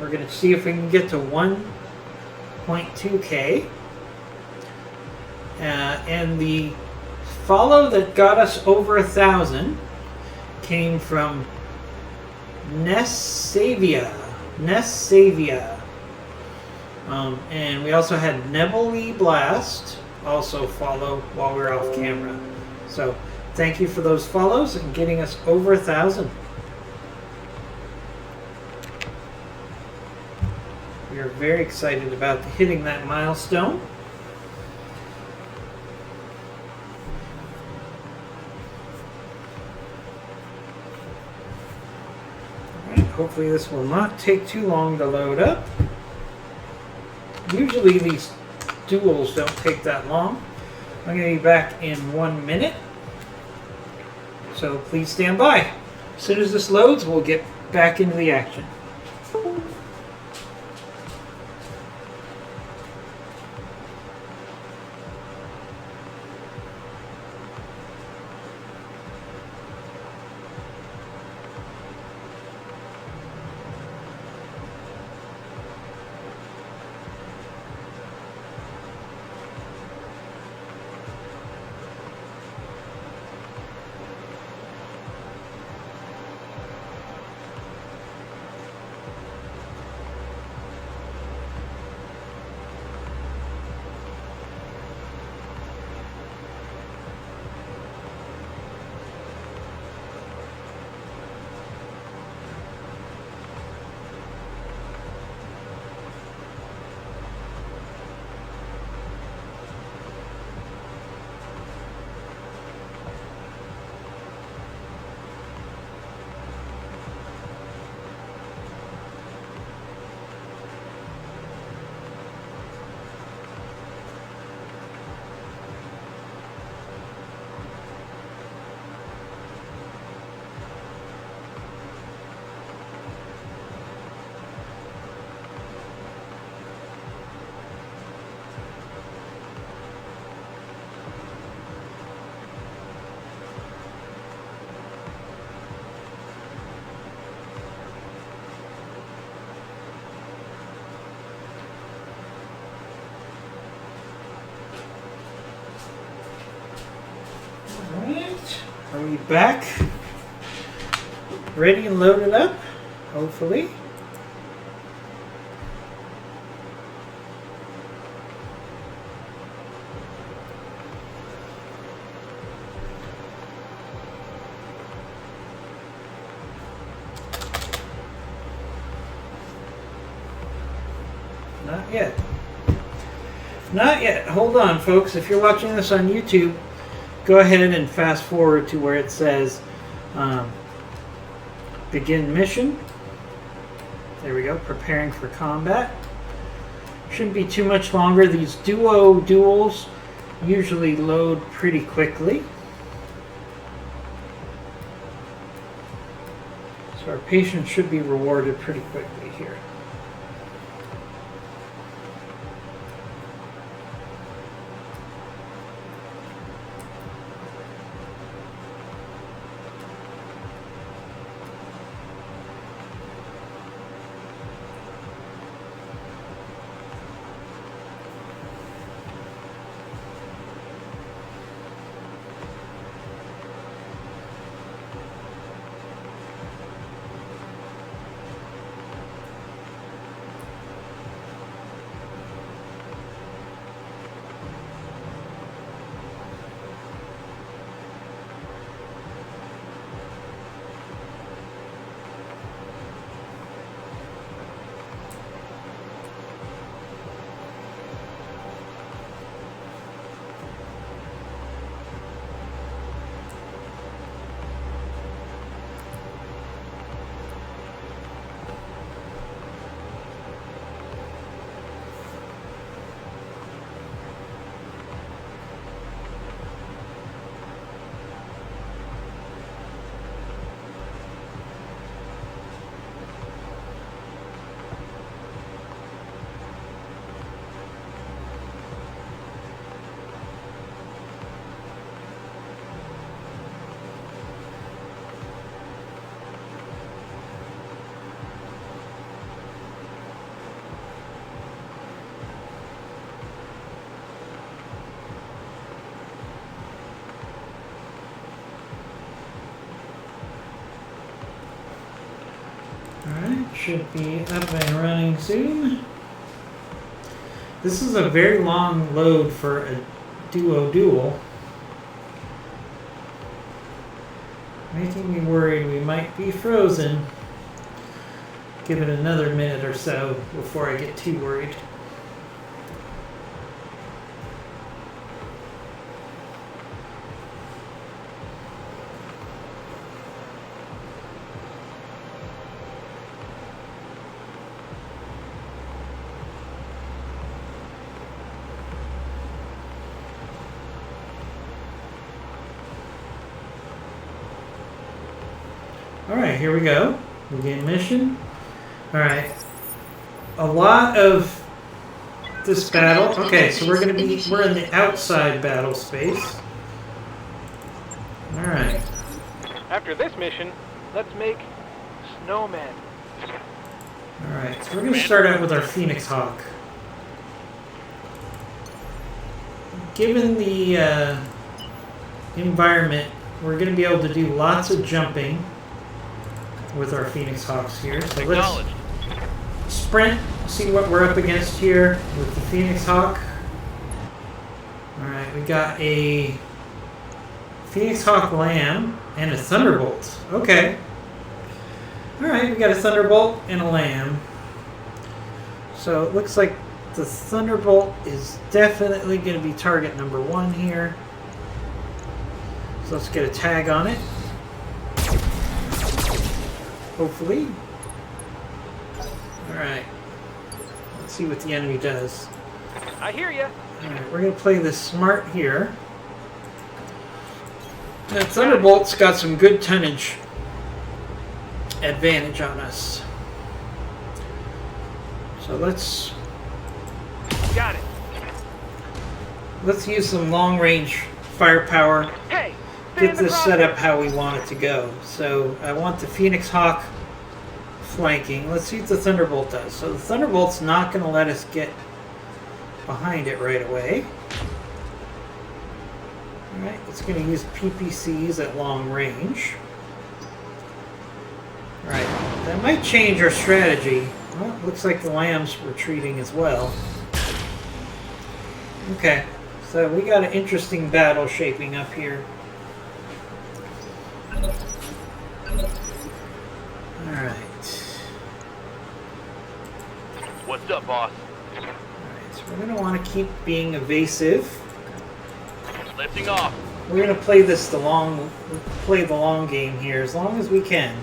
We're going to see if we can get to 1.2K. And the follow that got us over 1,000 came from Nessavia. And we also had Nebly Blast also follow while we were off camera. So thank you for those follows and getting us over 1,000. We are very excited about hitting that milestone. All right, hopefully this will not take too long to load up. Usually these duels don't take that long. I'm going to be back in 1 minute. So please stand by. As soon as this loads, we'll get back into the action. Are we back? Ready and loaded up? Hopefully. Not yet. Not yet. Hold on, folks. If you're watching this on YouTube, go ahead and fast forward to where it says begin mission. There we go, preparing for combat. Shouldn't be too much longer. These duo duels usually load pretty quickly. So our patience should be rewarded pretty quickly here. Alright, should be up and running soon. This is a very long load for a duo duel. Making me worried we might be frozen. Give it another minute or so before I get too worried. Alright, here we go. Begin mission. Alright. A lot of this battle. Okay, so we're in the outside battle space. Alright. After this mission, let's make snowmen. Alright, so we're going to start out with our Phoenix Hawk. Given the environment, we're going to be able to do lots of jumping with our Phoenix Hawks here. So let's sprint, see what we're up against here with the Phoenix Hawk. Alright, we got a Phoenix Hawk Lamb and a Thunderbolt. Okay. Alright, we got a Thunderbolt and a Lamb. So it looks like the Thunderbolt is definitely going to be target number 1 here. So let's get a tag on it. Hopefully. Alright. Let's see what the enemy does. I hear ya. Alright, we're going to play this smart here. The Thunderbolt's got some good tonnage advantage on us. So let's use some long range firepower. Hey, Get this set up how we want it to go. So I want the Phoenix Hawk flanking. Let's see what the Thunderbolt does. So the Thunderbolt's not going to let us get behind it right away. Alright, it's going to use PPCs at long range. Alright, that might change our strategy. Well, looks like the Lamb's retreating as well. Okay, so we got an interesting battle shaping up here. Alright. What's up, boss? Alright, so we're going to want to keep being evasive. Lifting off. We're gonna play the long game here as long as we can.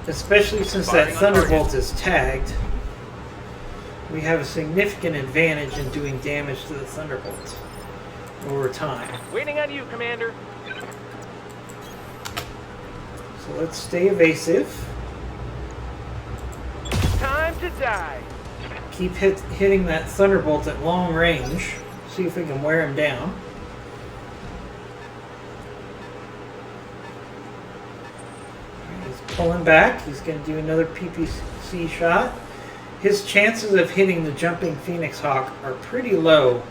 Especially since that Thunderbolt is tagged. We have a significant advantage in doing damage to the Thunderbolt over time. Waiting on you, Commander. So let's stay evasive. Time to die. Keep hitting that Thunderbolt at long range. See if we can wear him down. He's pulling back. He's going to do another PPC shot. His chances of hitting the jumping Phoenix Hawk are pretty low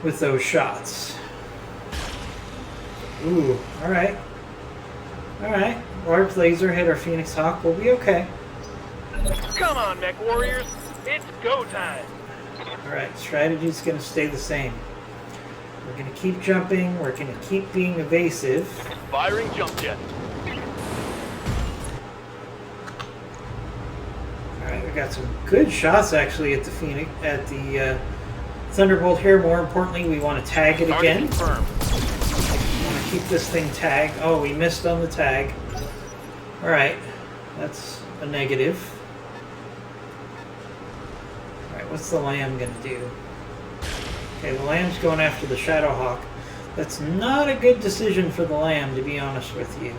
with those shots. Ooh, alright. Alright, large laser hit our Phoenix Hawk. We'll be okay. Come on, Mech Warriors. It's go time. Alright, strategy's going to stay the same. We're going to keep jumping. We're going to keep being evasive. Firing jump jet. Alright, we got some good shots actually at the Thunderbolt here. More importantly, we want to tag it again. Confirmed. We want to keep this thing tagged. Oh, we missed on the tag. Alright, that's a negative. Alright, what's the Lamb going to do? Okay, the Lamb's going after the Shadowhawk. That's not a good decision for the Lamb, to be honest with you.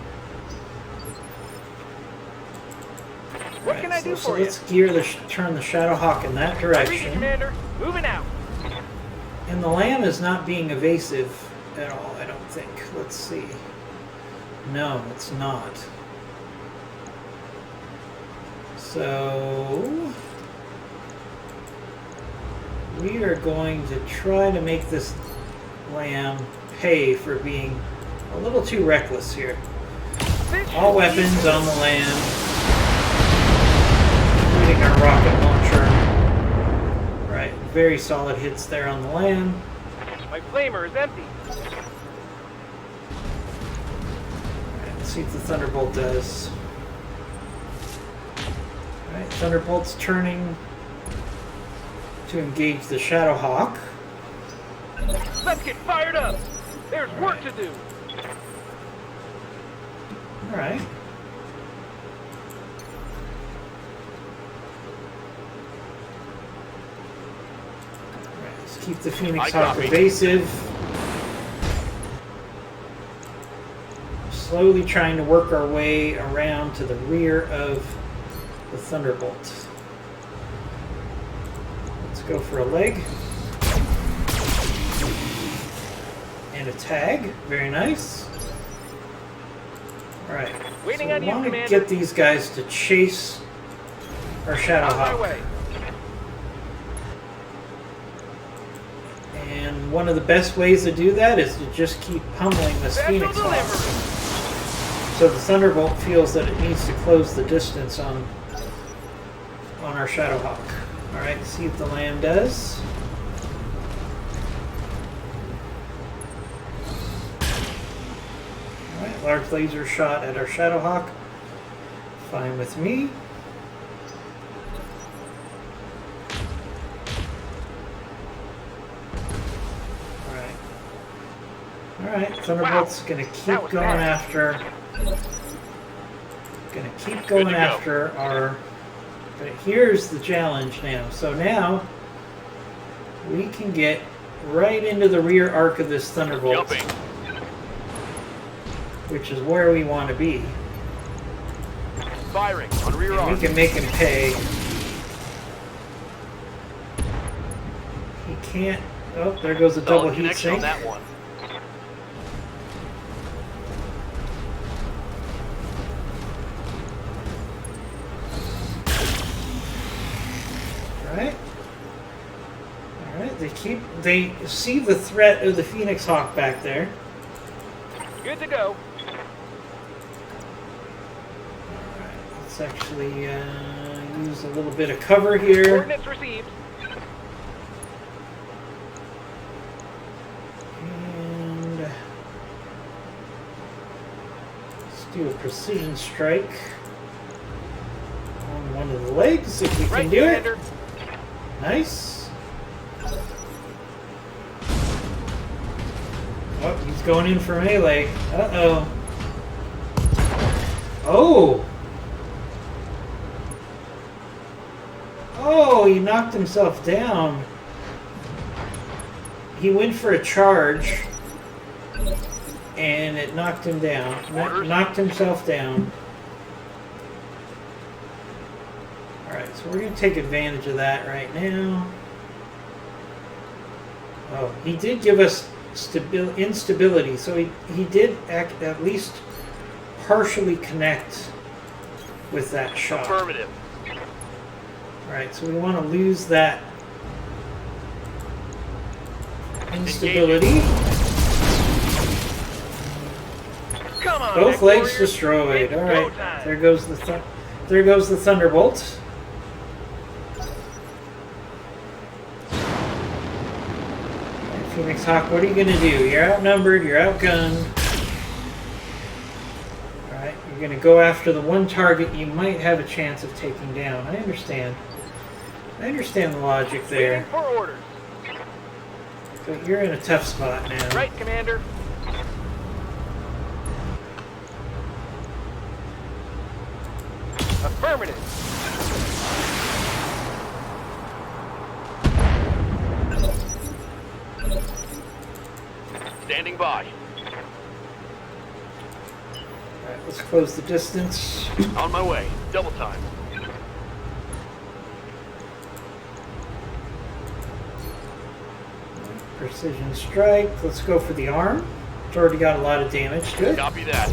What can I do So for you? let's turn the Shadowhawk in that Read you, direction. Commander. Moving out. And the Lamb is not being evasive at all, I don't think. Let's see. No, it's not. So we are going to try to make this Lamb pay for being a little too reckless here. All weapons on the Lamb. Including our rocket launcher. Right, very solid hits there on the Lamb. My flamer is empty. Alright, let's see what the Thunderbolt does. Alright, Thunderbolt's turning to engage the Shadowhawk. Let's get fired up. There's work to do. Alright. Keep the Phoenix Hawk evasive. Slowly trying to work our way around to the rear of the Thunderbolt. Let's go for a leg. And a tag. Very nice. Alright. Waiting So on we you, want to Commander. get these guys to chase our On my Shadowhawk. way. And one of the best ways to do that is to just keep pummeling this Special Phoenix Hawk. delivery. So the Thunderbolt feels that it needs to close the distance on our Shadowhawk. Alright, see what the Lamb does. Alright, large laser shot at our Shadowhawk. Fine with me. Alright, Thunderbolt's gonna keep That was going bad. after. Gonna keep going to go. after our. But here's the challenge now. So now we can get right into the rear arc of this Thunderbolt, Jumping. which is where we want to be. Firing on rear And we arm. can make him pay. He can't. Oh, there goes a double Solid heat connection on sink. that one. Alright. Alright, they see the threat of the Phoenix Hawk back there. Good to go. Alright, let's actually use a little bit of cover here. Coordinates received. And let's do a precision strike on one of the legs if we can Right, do it. Commander. Nice. Oh, he's going in for melee. Uh-oh. Oh! Oh, he knocked himself down. He went for a charge, and it knocked him down. Knocked himself down. Alright, so we're going to take advantage of that right now. Oh, he did give us instability, so he did at least partially connect with that shot. Affirmative. Alright, so we want to lose that instability. Come on, Both Mech legs Warrior. destroyed. It's Alright, go time. there goes the Thunderbolt. Phoenix Hawk, what are you going to do? You're outnumbered, you're outgunned. Alright, you're going to go after the one target you might have a chance of taking down. I understand. I understand the logic Waiting there. for orders. But you're in a tough spot now. Right, Commander. Affirmative. Standing by. Alright, let's close the distance. On my way. Double time. Precision strike. Let's go for the arm. It's already got a lot of damage. Good. Copy that.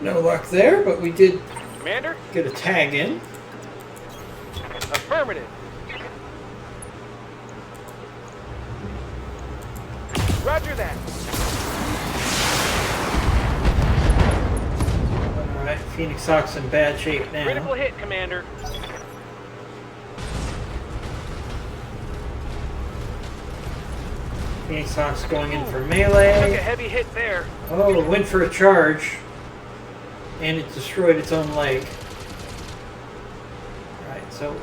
No luck there, but we did Commander. get a tag in. Affirmative. Roger that. Alright, Phoenix Hawk's in bad shape Critical now. hit, Commander. Phoenix Hawk's going in for Took a melee. heavy hit there. Oh, it went for a charge. And it destroyed its own leg. Alright, so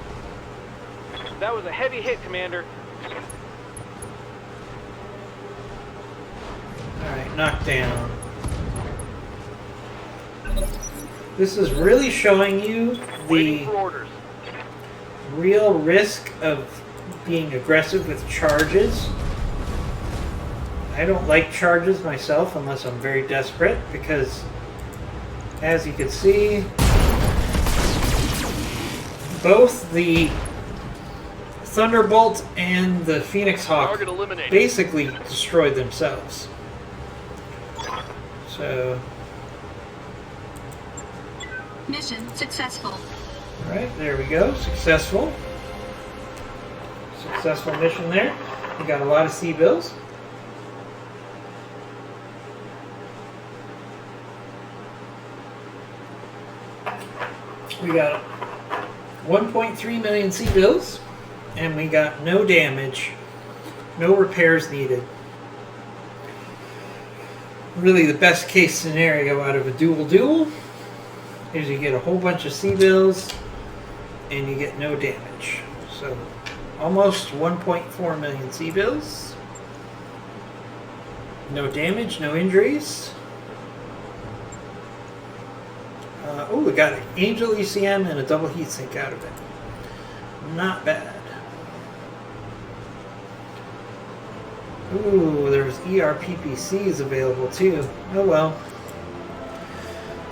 That was a heavy hit, Commander. alright, knocked down. This is really showing you Waiting the for orders. real risk of being aggressive with charges. I don't like charges myself unless I'm very desperate, because as you can see, both the Thunderbolt and the Phoenix Hawk Target eliminated. basically destroyed themselves. So, Mission successful. alright, there we go. Successful. Successful mission there. We got a lot of C-bills. We got 1.3 million C-bills, and we got no damage, no repairs needed. Really, the best case scenario out of a duel is you get a whole bunch of C-bills and you get no damage. So, almost 1.4 million C-bills. No damage, no injuries. Oh, we got an Angel ECM and a double heatsink out of it. Not bad. Ooh, there's ERPPCs available too. Oh well.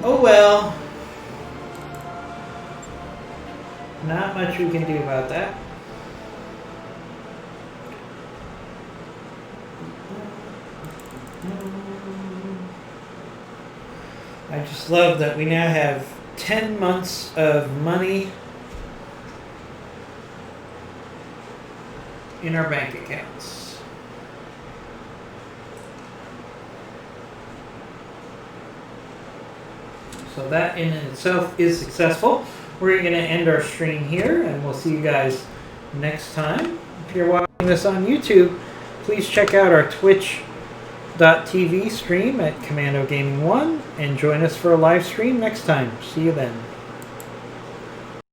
Oh well. Not much we can do about that. I just love that we now have 10 months of money in our bank accounts. So that in itself is successful. We're going to end our stream here, and we'll see you guys next time. If you're watching this on YouTube, please check out our twitch.tv stream at Commando Gaming 1 and join us for a live stream next time. See you then.